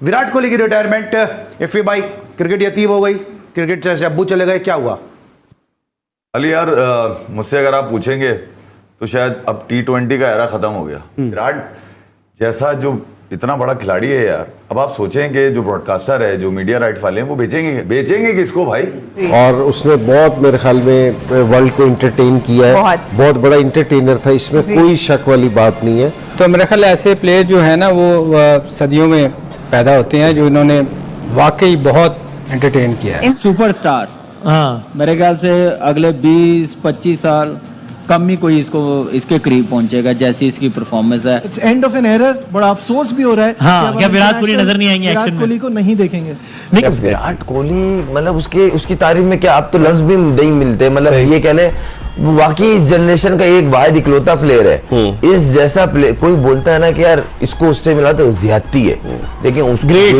विराट कोहली की retirement, FA भाई cricket यतीम हो गई, क्रिकेट से अब्बू चले गए, क्या हुआ? अली यार, मुझसे अगर आप पूछेंगे तो शायद अब T20 का एरा खत्म हो गया। विराट जैसा जो इतना बड़ा खिलाड़ी है यार, अब आप सोचें कि जो ब्रॉडकास्टर है, जो मीडिया राइट वाले हैं, वो बेचेंगे किसको भाई? और उसने बहुत मेरे ख्याल में वर्ल्ड को एंटरटेन किया है, बहुत बड़ा एंटरटेनर था, इसमें कोई शक वाली बात नहीं है। तो मेरे ख्याल ऐसे प्लेयर जो है ना वो सदियों में पैदा होते हैं जो इन्होंने वाकई बहुत एंटरटेन किया है। सुपरस्टार, हाँ मेरे ख्याल से अगले 20-25 साल कम ही कोई इसके करीब पहुंचेगा जैसी इसकी परफॉर्मेंस है। It's end of an error. बड़ा अफसोस भी हो रहा है। हाँ, क्या विराट कोहली नजर नहीं आएंगे एक्शन में? विराट कोहली को नहीं देखेंगे। नहीं, विराट कोहली मतलब उसकी तारीफ में क्या आप तो लफ्ज भी नहीं मिलते। मतलब ये कह ले वाकई इस जनरेशन का एक वाहिद इकलौता प्लेयर है। इस जैसा प्लेयर कोई बोलता है ना कि यार इसको उससे मिला तो ज्यादती है, लेकिन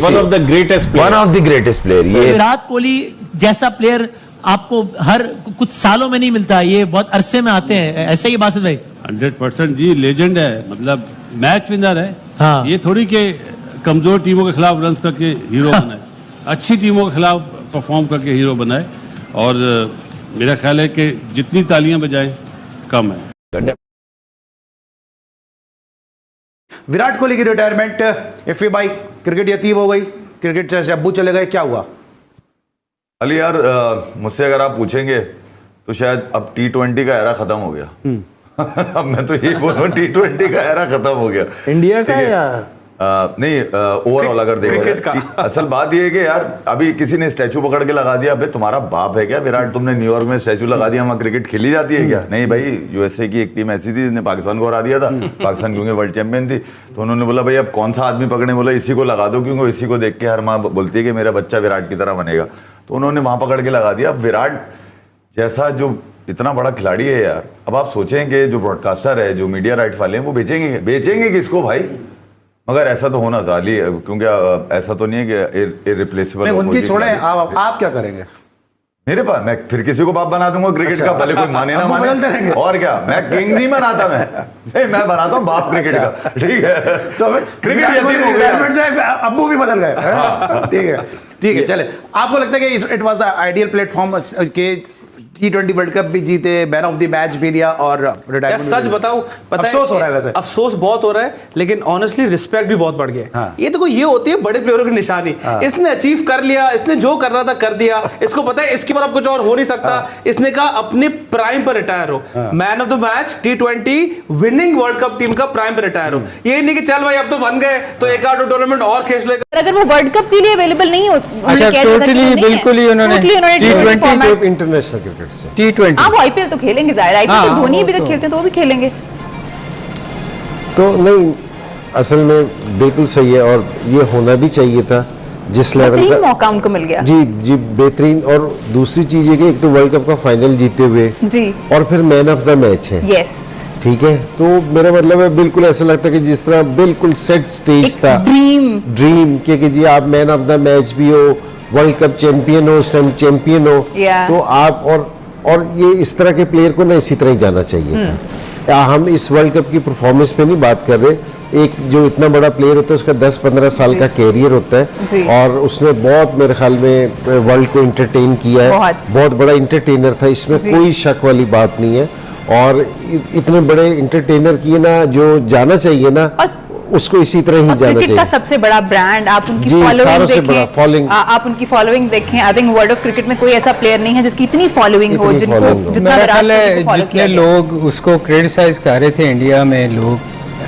one of the greatest player ये विराट कोहली जैसा प्लेयर आपको हर कुछ सालों में नहीं मिलता, ये बहुत अरसे में आते हैं। ऐसे ही बासित भाई 100% जी, लेजेंड है, मतलब मैच विनर है। हाँ। ये थोड़ी के कमजोर टीमों के खिलाफ रन करके हीरो बनाए, अच्छी टीमों के खिलाफ परफॉर्म करके हीरो बनाए। और मेरा ख्याल है कि जितनी तालियां बजाएं कम है। विराट कोहली की रिटायरमेंट, एफए भाई क्रिकेट यतीम हो गई, क्रिकेट से अब्बू चले गए, क्या हुआ? अली यार, मुझसे अगर आप पूछेंगे तो शायद अब T20 का एरा खत्म हो गया। अब मैं तो यही बोलूँ, T20 का एरा खत्म हो गया। इंडिया का या नहीं, ओवरऑल अगर देखो, असल बात ये है कि यार अभी किसी ने स्टैचू पकड़ के लगा दिया, अबे तुम्हारा बाप है क्या विराट, तुमने न्यूयॉर्क में स्टैचू लगा दिया, वहाँ क्रिकेट खेली जाती है क्या? नहीं भाई, यूएसए की एक टीम ऐसी थी जिसने पाकिस्तान को हरा दिया था। पाकिस्तान क्योंकि वर्ल्ड चैंपियन थी, तो उन्होंने बोला भाई अब कौन सा आदमी पकड़े, बोला इसी को लगा दो, क्योंकि इसी को देख के हर माँ बोलती है कि मेरा बच्चा विराट की तरह बनेगा। तो उन्होंने वहां पकड़ के लगा दिया। अब विराट जैसा जो इतना बड़ा खिलाड़ी है यार, अब आप सोचें कि जो ब्रॉडकास्टर है, जो मीडिया राइट वाले हैं, वो बेचेंगे किसको भाई? मगर ऐसा तो होना था अली, क्योंकि ऐसा तो नहीं है कि इररिप्लेसेबल। उनकी छोड़े, आप क्या करेंगे? मेरे पास मैं फिर किसी को बाप बना दूंगा क्रिकेट का, भले कोई माने ना माने। और क्या, मैं किंग नहीं बनाता, मैं बनाता हूँ बाप क्रिकेट का, ठीक है? तो क्रिकेट रिटायरमेंट से अब्बू भी बदल गए। ठीक है, चले। आपको लगता है कि it was the ideal platform के T20 वर्ल्ड कप भी जीते, मैन ऑफ द मैच भी लिया और रिटायरमेंट? सच बताऊं, अफसोस हो रहा है वैसे, अफसोस बहुत हो रहा है, लेकिन ऑनेस्टली रिस्पेक्ट भी बहुत बढ़ गया। हाँ। ये देखो, ये होती है बड़े प्लेयरों की निशानी। हाँ। इसने अचीव कर लिया, इसने जो करना था कर दिया, इसको पता है इसके बाद अब कुछ और हो नहीं सकता। हाँ। इसने कहा अपने प्राइम पर रिटायर हो। Man of the match, T20 winning world cup team का प्राइम पर रिटायर हो। ये नहीं कि चल भाई अब तो बन गए तो एक आध टूर्नामेंट और खेल लेगा। अगर वो वर्ल्ड कप के लिए अवेलेबल नहीं होता, अच्छा टोटली बिल्कुल ही उन्होंने T20 सिर्फ इंटरनेशनल क्रिकेट से, T20 वो आईपीएल तो खेलेंगे, जाहिर है आईपीएल तो धोनी भी तक खेलते हैं तो वो भी खेलेंगे। तो नहीं, असल में बिल्कुल सही है और ये होना भी चाहिए था जिस लेवल का मौका उनको मिल गया। जी बेहतरीन। और दूसरी चीज है कि एक तो वर्ल्ड कप का फाइनल जीते हुए जी, और फिर मैन ऑफ द मैच है। यस, ठीक है। तो मेरा मतलब है बिल्कुल ऐसा लगता है कि जिस तरह बिल्कुल सेट स्टेज था, ड्रीम कि जी आप मैन ऑफ द मैच भी हो, वर्ल्ड कप चैंपियन हो, उस टाइम चैंपियन हो, तो आप और ये इस तरह के प्लेयर को ना इसी तरह ही जाना चाहिए था। हम इस वर्ल्ड कप की परफॉर्मेंस पे नहीं बात कर रहे, एक जो इतना बड़ा प्लेयर होता है उसका 10-15 साल का कैरियर होता है और उसने बहुत मेरे ख्याल में वर्ल्ड को एंटरटेन किया है, बहुत बड़ा एंटरटेनर था, इसमें कोई शक वाली बात नहीं है। और इतने बड़े एंटरटेनर की ना जो जाना चाहिए ना, उसको इसी तरह ही जाना चाहिए। का सबसे बड़ा ब्रांड, आप उनकी फॉलोइंग आप उनकी फॉलोइंग देखें। I think world of cricket में कोई ऐसा प्लेयर नहीं है जिसकी इतनी फॉलोइंग हो, जितना जितने लोग उसको क्रिटिसाइज कर रहे थे इंडिया में, लोग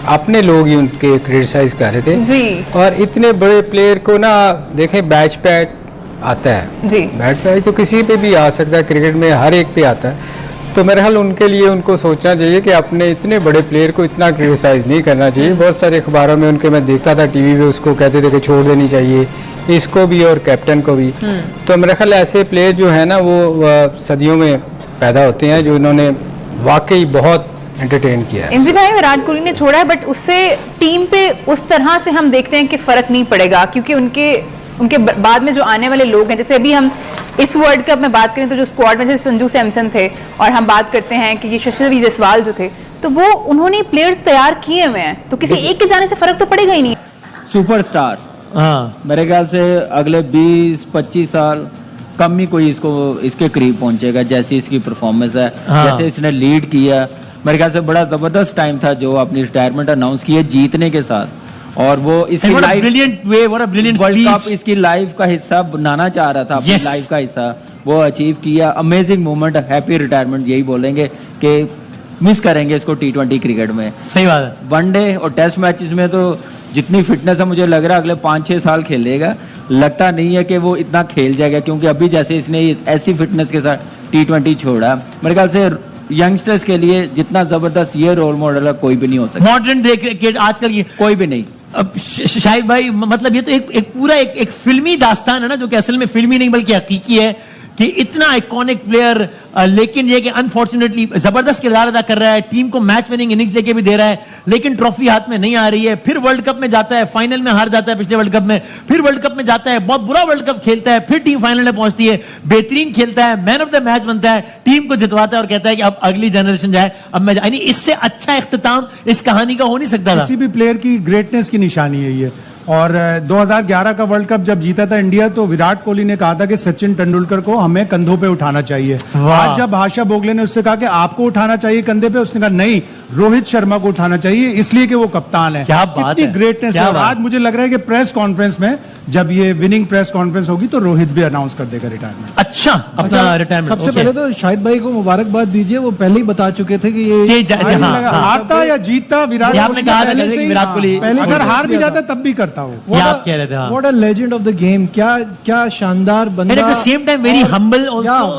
अपने लोग ही उनके क्रिटिसाइज कर रहे थे जी। और इतने बड़े प्लेयर को ना देखें, बैच पैट आता है जी, बैच पैट तो किसी पे भी आ सकता है, क्रिकेट में हर एक पे आता है। तो मेरे ख्याल उनके लिए उनको सोचना चाहिए कि अपने इतने बड़े प्लेयर को इतना क्रिटिसाइज नहीं करना चाहिए। बहुत सारे अखबारों में उनके मैं देखता था, टीवी पे उसको कहते थे कि छोड़ देनी चाहिए इसको भी और कैप्टन को भी। तो मेरे ख्याल ऐसे प्लेयर जो है ना वो सदियों में पैदा होते हैं जो इन्होंने वाकई बहुत एंटरटेन किया है। इंजी भाई, विराट कोहली ने छोड़ा है बट उससे टीम पे उस तरह से हम देखते हैं कि फर्क नहीं पड़ेगा, क्योंकि उनके बाद में जो आने वाले लोग हैं, जैसे अभी हम इस वर्ल्ड कप में बात करें तो जो स्क्वाड में जैसे संजू सैमसन थे, और हम बात करते हैं कि ये यशस्वी जायसवाल जो थे, तो वो उन्होंने प्लेयर्स तैयार किए हुए हैं, तो किसी एक के जाने से फर्क तो पड़ेगा ही नहीं। सुपरस्टार, हाँ, मेरे ख्याल से अगले 20-25 साल कम ही कोई इसके करीब पहुंचेगा जैसी इसकी परफॉर्मेंस है। जैसे इसने लीड किया, मेरे ख्याल से बड़ा जबरदस्त टाइम था जो अपनी रिटायरमेंट अनाउंस की है जीतने के साथ, और वो इसकी लाइफ वर्ल्ड कप इसकी लाइफ का हिस्सा बनाना चाह रहा था, अपनी लाइफ का हिस्सा वो अचीव किया। अमेजिंग मोमेंट, हैप्पी रिटायरमेंट यही बोलेंगे कि मिस करेंगे इसको T20 क्रिकेट में। सही बात है। वनडे और टेस्ट मैचेस में तो जितनी फिटनेस है मुझे लग रहा है अगले 5-6 साल खेलेगा। लगता नहीं है कि वो इतना खेल जाएगा, क्योंकि अभी जैसे इसने ऐसी फिटनेस के साथ T20 छोड़ा, मेरे ख्याल से यंगस्टर्स के लिए जितना जबरदस्त ये रोल मॉडल है कोई भी नहीं हो सकता। मॉडर्न डे क्रिकेट आजकल ये कोई भी नहीं। अब शाहिद भाई, मतलब ये तो एक पूरा एक फिल्मी दास्तान है ना, जो कि असल में फिल्मी नहीं बल्कि हकीकी है कि इतना आइकॉनिक प्लेयर, लेकिन ये कि अनफॉर्चुनेटली जबरदस्त किरदार अदा कर रहा है, टीम को मैच विनिंग इनिंग्स देके भी दे रहा है, लेकिन ट्रॉफी हाथ में नहीं आ रही है। फिर वर्ल्ड कप में जाता है, फाइनल में हार जाता है पिछले वर्ल्ड कप में, फिर वर्ल्ड कप में जाता है, बहुत बुरा वर्ल्ड कप खेलता है, फिर टीम फाइनल में पहुंचती है, बेहतरीन खेलता है, मैन ऑफ द मैच बनता है, टीम को जितवाता है और कहता है कि अब अगली जनरेशन जाए, अब मैं यानी इससे अच्छा इख्तिताम इस कहानी का हो नहीं सकता था। किसी भी प्लेयर की ग्रेटनेस की निशानी है ये। और 2011 का वर्ल्ड कप जब जीता था इंडिया, तो विराट कोहली ने कहा था कि सचिन तेंदुलकर को हमें कंधों पे उठाना चाहिए। आज जब आशा भोगले ने उससे कहा कि आपको उठाना चाहिए कंधे पे, उसने कहा नहीं, रोहित शर्मा को उठाना चाहिए, इसलिए कि वो कप्तान है। क्या बात है, ग्रेटनेस है। और आज मुझे लग रहा है कि प्रेस कॉन्फ्रेंस में जब ये विनिंग प्रेस कॉन्फ्रेंस होगी तो रोहित भी अनाउंस कर देगा रिटायरमेंट। अच्छा, अपना रिटायरमेंट। सबसे पहले तो शाहिद भाई को मुबारकबाद दीजिए, वो पहले ही बता चुके थे कि ये हारता या जीतता विराट कोहली पहले सर हार भी जाता तब भी करता हो। What a legend of the game, क्या शानदार बंदा। Same time very humble,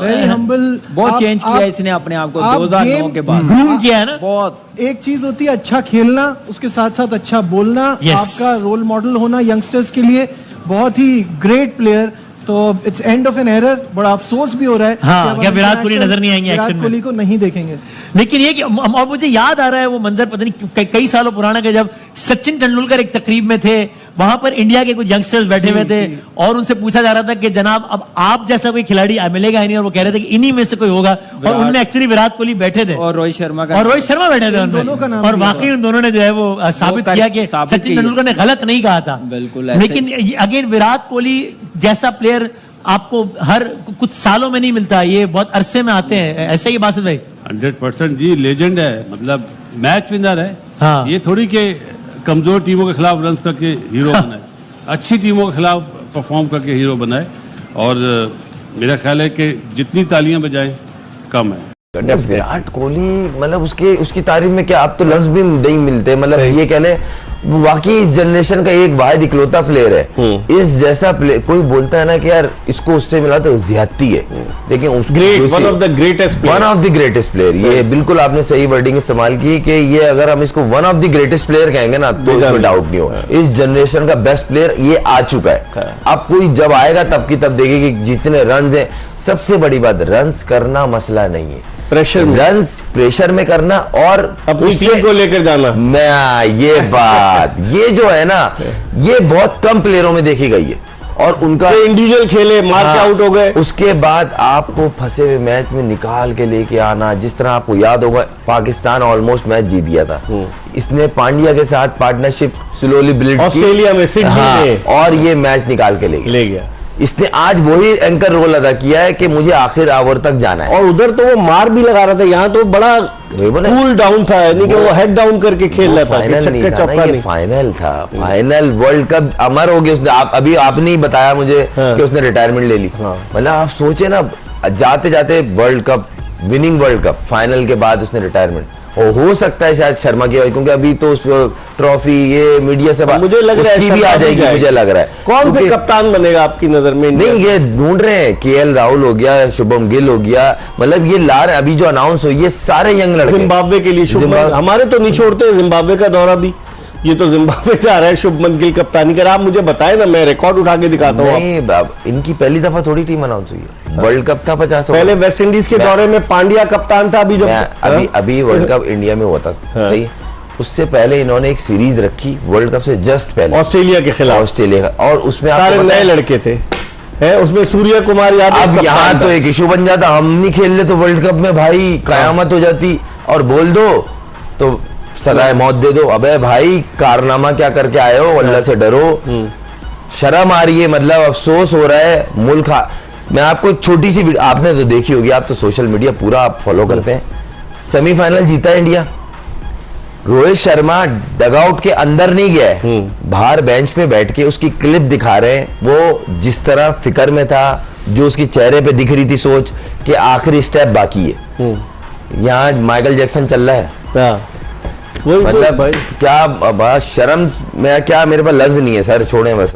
very humble. बहुत चेंज किया इसने अपने आप को 2009 के बाद, ग्रूम किया है ना बहुत। एक चीज होती है अच्छा खेलना, उसके साथ साथ अच्छा बोलना, आपका रोल मॉडल होना यंगस्टर्स के लिए। बहुत ही ग्रेट प्लेयर। तो it's end of an error. बड़ा अफसोस भी हो रहा है क्या विराट कोहली नजर नहीं आएंगे एक्शन में, विराट कोहली को नहीं देखेंगे। लेकिन ये कि और मुझे याद आ रहा है वो मंजर, पता नहीं कई सालों पुराना, कि जब सचिन तेंदुलकर एक तकरीब में थे, वहां पर इंडिया के कुछ यंगस्टर्स बैठे हुए थे और उनसे पूछा जा रहा था कि जनाब अब आप जैसा कोई खिलाड़ी मिलेगा ही नहीं, और वो कह रहे थे कि इन्हीं में से कोई होगा, और उनमें एक्चुअली विराट कोहली बैठे थे और रोहित शर्मा बैठे थे उनमें, और वाकई उन दोनों ने जो है वो साबित किया कि सचिन तेंदुलकर ने गलत नहीं कहा था। बिल्कुल। लेकिन अगेन विराट कोहली जैसा प्लेयर आपको हर कुछ सालों में नहीं मिलता, ये बहुत अरसे में आते हैं। ऐसा ही बासित भाई? 100% जी, लेजेंड है, मतलब मैच विनर है। हाँ। ये थोड़ी के कमजोर टीमों के खिलाफ रन करके हीरो बनाए, अच्छी टीमों के खिलाफ परफॉर्म करके हीरो बनाए, और मेरा ख्याल है कि जितनी तालियां बजाएं कम है। विराट कोहली मतलब उसकी तारीफ में क्या, आप तो लफ्ज भी नहीं मिलते। मतलब ये कह ले वाकई इस जनरेशन का एक वाहिद इकलौता प्लेयर है। इस जैसा प्लेयर कोई बोलता है ना कि यार इसको उससे मिला तो ज्यादती है, लेकिन one of the greatest player. ये बिल्कुल आपने सही वर्डिंग इस्तेमाल की कि ये अगर हम इसको one of the greatest player कहेंगे ना तो इसमें डाउट नहीं हो। इस जनरेशन का बेस्ट प्लेयर ये आ चुका है। अब कोई जब आएगा तब की तब देखेगा कि जितने रन है, सबसे बड़ी बात रन्स करना मसला नहीं है, प्रेशर में करना और अपनी टीम को लेकर जाना। ये बात ये जो है ना, ये बहुत कम प्लेयरों में देखी गई है, और उनका इंडिविजुअल खेले मार के आउट हो गए, उसके बाद आपको फंसे हुए मैच में निकाल के लेके आना। जिस तरह आपको याद होगा पाकिस्तान ऑलमोस्ट मैच जीत दिया था, इसने पांड्या के साथ पार्टनरशिप स्लोली बिल्ड ऑस्ट्रेलिया में सिडनी में, और ये मैच निकाल के ले गया। इसने आज वही एंकर रोल अदा किया है कि मुझे आखिर ओवर तक जाना है, और उधर तो वो मार भी लगा रहा था, यहाँ तो बड़ा कूल डाउन था, यानी कि वो हेड डाउन करके खेल रहा था। फाइनल था, फाइनल वर्ल्ड कप अमर हो गया उसने। अभी आपने ही बताया मुझे कि उसने रिटायरमेंट ले ली। मतलब आप सोचे ना, जाते जाते world cup, winning world cup, final के बाद उसने रिटायरमेंट। हो सकता है शायद शर्मा की वजह, क्योंकि अभी तो उस ट्रॉफी ये मीडिया से मुझे लग रहा है भी आ जाएगी, मुझे लग रहा है। कौन से कप्तान बनेगा आपकी नजर में? नहीं, ये ढूंढ रहे हैं, केएल राहुल हो गया, शुभम गिल हो गया, मतलब ये ला रहे। अभी जो अनाउंस हो, ये सारे यंग लड़के जिम्बाब्वे के लिए। हमारे तो नहीं छोड़ते जिम्बाब्वे का दौरा भी, ये तो जिम्बाब्वे जा रहा है शुभमन गिल कप्तानी कर। आप मुझे बताए ना, मैं रिकॉर्ड उठा के दिखाता हूँ। इनकी पहली दफा थोड़ी टीम अनाउंस हुई है, वर्ल्ड कप था 50। पहले वेस्ट इंडीज के दौरे में पांड्या कप्तान था। अभी वर्ल्ड कप इंडिया में हुआ था, उससे पहले इन्होंने एक सीरीज रखी वर्ल्ड कप से जस्ट पहले ऑस्ट्रेलिया के खिलाफ, ऑस्ट्रेलिया, और उसमें सारे नए लड़के थे, उसमें सूर्य कुमार यादव। अब यहाँ तो एक इशू बन जाता, हम नहीं खेल ले तो वर्ल्ड कप में भाई कयामत हो जाती, और बोल दो तो सजाए मौत दे दो। अबे भाई कारनामा क्या करके आए हो, अल्लाह से डरो। शर्म आ रही है, मतलब अफसोस हो रहा है मुल्क। मैं आपको एक छोटी सी आपने तो देखी होगी, आप तो सोशल मीडिया पूरा आप फॉलो करते हैं। सेमीफाइनल जीता इंडिया, रोहित शर्मा डगआउट के अंदर नहीं गया है, बाहर बेंच पे बैठ के उसकी क्लिप दिखा रहे हैं, वो जिस तरह फिक्र में था, जो उसके चेहरे पे दिख रही थी सोच कि आखिरी स्टेप बाकी है। यहाँ माइकल जैक्सन चल रहा है। मतलब क्या शर्म, मैं क्या, मेरे पास लफ्ज नहीं है सर, छोड़ें बस।